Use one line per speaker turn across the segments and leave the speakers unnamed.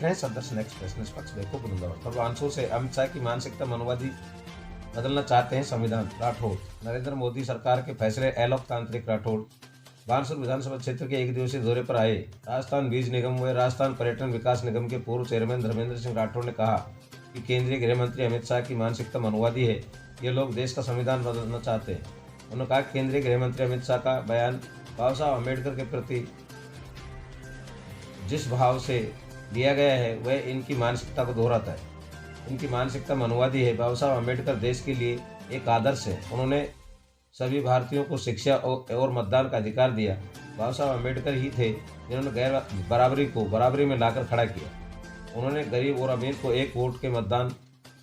रहे हैं सदर्शन एक्सप्रेस निष्पक्ष देखो वृंदावन। पूर्वांचल से अमित शाह की मानसिकता मनोवादी बदलना चाहते हैं संविधान। राठौड़, नरेंद्र मोदी सरकार के फैसले अलोकतांत्रिक। राठौड़ बानसूर विधानसभा क्षेत्र के एक दिवसीय दौरे पर आए राजस्थान बीज निगम व राजस्थान पर्यटन विकास निगम के पूर्व चेयरमैन धर्मेंद्र सिंह राठौड़ ने कहा कि केंद्रीय गृह मंत्री अमित शाह की मानसिकता मनोवादी है। ये लोग देश का संविधान बदलना चाहते हैं। उन्होंने कहा कि केंद्रीय गृह मंत्री अमित शाह का बयान बाबा साहब अम्बेडकर के प्रति जिस भाव से दिया गया है वह इनकी मानसिकता को दोहराता है। इनकी मानसिकता मनोवादी है। बाबा साहब अम्बेडकर देश के लिए एक आदर्श है। उन्होंने सभी भारतीयों को शिक्षा और मतदान का अधिकार दिया। बाबा साहब अम्बेडकर ही थे जिन्होंने गैर बराबरी को बराबरी में लाकर खड़ा किया। उन्होंने गरीब और अमीर को एक वोट के मतदान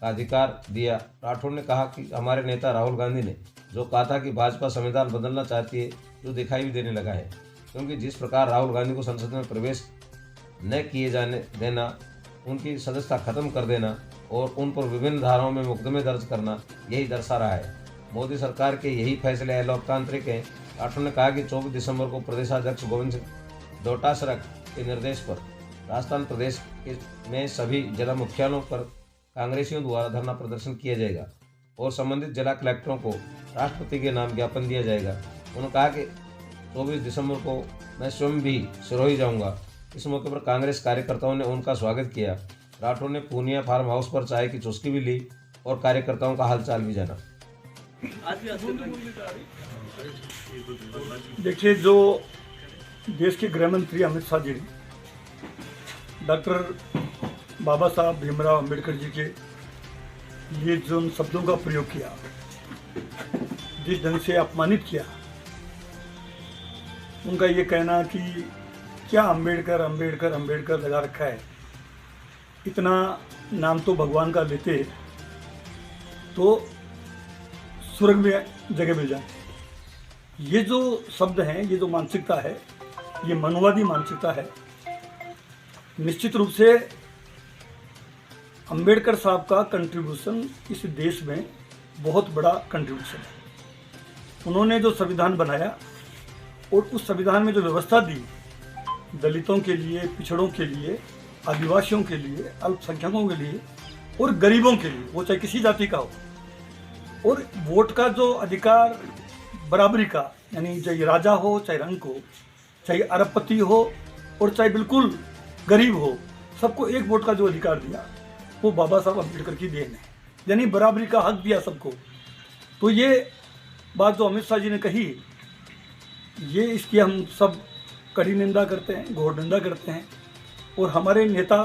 का अधिकार दिया। राठौड़ ने कहा कि हमारे नेता राहुल गांधी ने जो कहा था कि भाजपा संविधान बदलना चाहती है, जो दिखाई भी देने लगा है, क्योंकि जिस प्रकार राहुल गांधी को संसद में प्रवेश न किए जाने देना, उनकी सदस्यता खत्म कर देना और उन पर विभिन्न धाराओं में मुकदमे दर्ज करना यही दर्शा रहा है। मोदी सरकार के यही फैसले अलोकतांत्रिक हैं। राठौड़ ने कहा कि 24 दिसंबर को प्रदेशाध्यक्ष गोविंद सिंह डोटासरा के निर्देश पर राजस्थान प्रदेश में सभी जिला मुख्यालयों पर कांग्रेसियों द्वारा धरना प्रदर्शन किया जाएगा और संबंधित जिला कलेक्टरों को राष्ट्रपति के नाम ज्ञापन दिया जाएगा। उन्होंने कहा कि 24 दिसंबर को मैं स्वयं भी सिरोही जाऊंगा। इस मौके पर कांग्रेस कार्यकर्ताओं ने उनका स्वागत किया। राठौड़ ने पूर्णिया फार्म हाउस पर चाय की चुस्की भी ली और कार्यकर्ताओं का हालचाल भी जाना।
देखिए, जो देश के गृह मंत्री अमित शाह जी ने डॉक्टर बाबा साहब भीमराव अंबेडकर जी के लिए जो शब्दों का प्रयोग किया, जिस ढंग से अपमानित किया, उनका ये कहना कि क्या अंबेडकर अंबेडकर अंबेडकर लगा रखा है, इतना नाम तो भगवान का लेते तो स्वर्ग में जगह मिल जाए। ये जो शब्द हैं, ये जो मानसिकता है, ये मनोवादी मानसिकता है। निश्चित रूप से अंबेडकर साहब का कंट्रीब्यूशन इस देश में बहुत बड़ा कंट्रीब्यूशन है। उन्होंने जो संविधान बनाया और उस संविधान में जो व्यवस्था दी दलितों के लिए, पिछड़ों के लिए, आदिवासियों के लिए, अल्पसंख्यकों के लिए और गरीबों के लिए, वो चाहे किसी जाति का हो, और वोट का जो अधिकार बराबरी का, यानी चाहे राजा हो, चाहे रंक हो, चाहे अरबपति हो और चाहे बिल्कुल गरीब हो, सबको एक वोट का जो अधिकार दिया वो बाबा साहब अम्बेडकर की देन है। यानी बराबरी का हक दिया सबको। तो ये बात जो अमित शाह जी ने कही, ये इसकी हम सब कड़ी निंदा करते हैं, घोर निंदा करते हैं। और हमारे नेता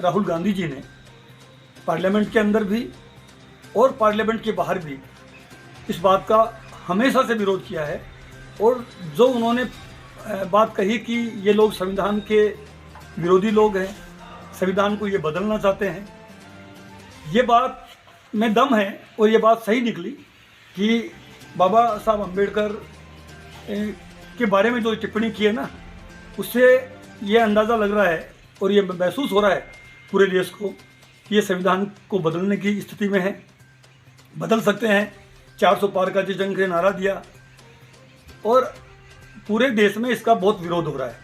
राहुल गांधी जी ने पार्लियामेंट के अंदर भी और पार्लियामेंट के बाहर भी इस बात का हमेशा से विरोध किया है। और जो उन्होंने बात कही कि ये लोग संविधान के विरोधी लोग हैं, संविधान को ये बदलना चाहते हैं, ये बात में दम है। और ये बात सही निकली कि बाबा साहब अम्बेडकर के बारे में जो टिप्पणी की है ना, उससे ये अंदाज़ा लग रहा है और ये महसूस हो रहा है पूरे देश को कि ये संविधान को बदलने की स्थिति में है, बदल सकते हैं। 400 पार का जंग से नारा दिया और पूरे देश में इसका बहुत विरोध हो रहा है।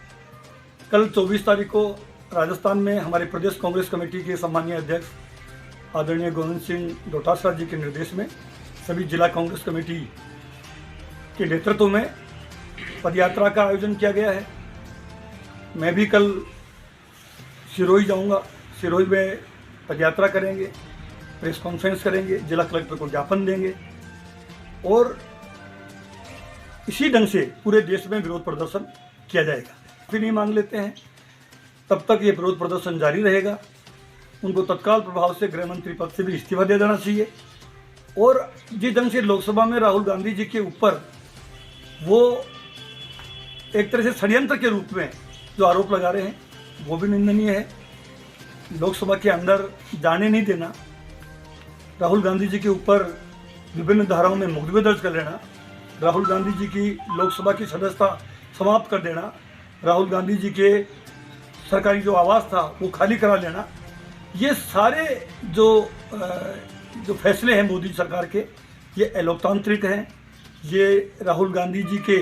कल 24 तारीख को राजस्थान में हमारे प्रदेश कांग्रेस कमेटी के सम्मानीय अध्यक्ष आदरणीय गोविंद सिंह डोटासरा जी के निर्देश में सभी जिला कांग्रेस कमेटी के नेतृत्व में पदयात्रा का आयोजन किया गया है। मैं भी कल सिरोही जाऊंगा। सिरोही में पदयात्रा करेंगे, प्रेस कॉन्फ्रेंस करेंगे, जिला कलेक्टर को ज्ञापन देंगे और इसी ढंग से पूरे देश में विरोध प्रदर्शन किया जाएगा। फिर नहीं मांग लेते हैं, तब तक ये विरोध प्रदर्शन जारी रहेगा। उनको तत्काल प्रभाव से गृह मंत्री पद से भी इस्तीफा दे देना चाहिए। और जिस ढंग से लोकसभा में राहुल गांधी जी के ऊपर वो एक तरह से षड्यंत्र के रूप में जो आरोप लगा रहे हैं, वो भी निंदनीय है। लोकसभा के अंदर जाने नहीं देना, राहुल गांधी जी के ऊपर विभिन्न धाराओं में मुकदमे दर्ज कर लेना, राहुल गांधी जी की लोकसभा की सदस्यता समाप्त कर देना, राहुल गांधी जी के सरकारी जो आवास था वो खाली करा लेना, ये सारे जो फैसले हैं मोदी सरकार के, ये अलोकतांत्रिक हैं। ये राहुल गांधी जी के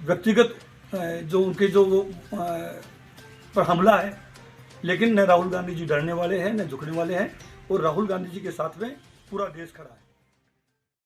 व्यक्तिगत जो उनके जो पर हमला है, लेकिन न राहुल गांधी जी डरने वाले हैं न झुकने वाले हैं, और राहुल गांधी जी के साथ में पूरा देश खड़ा है।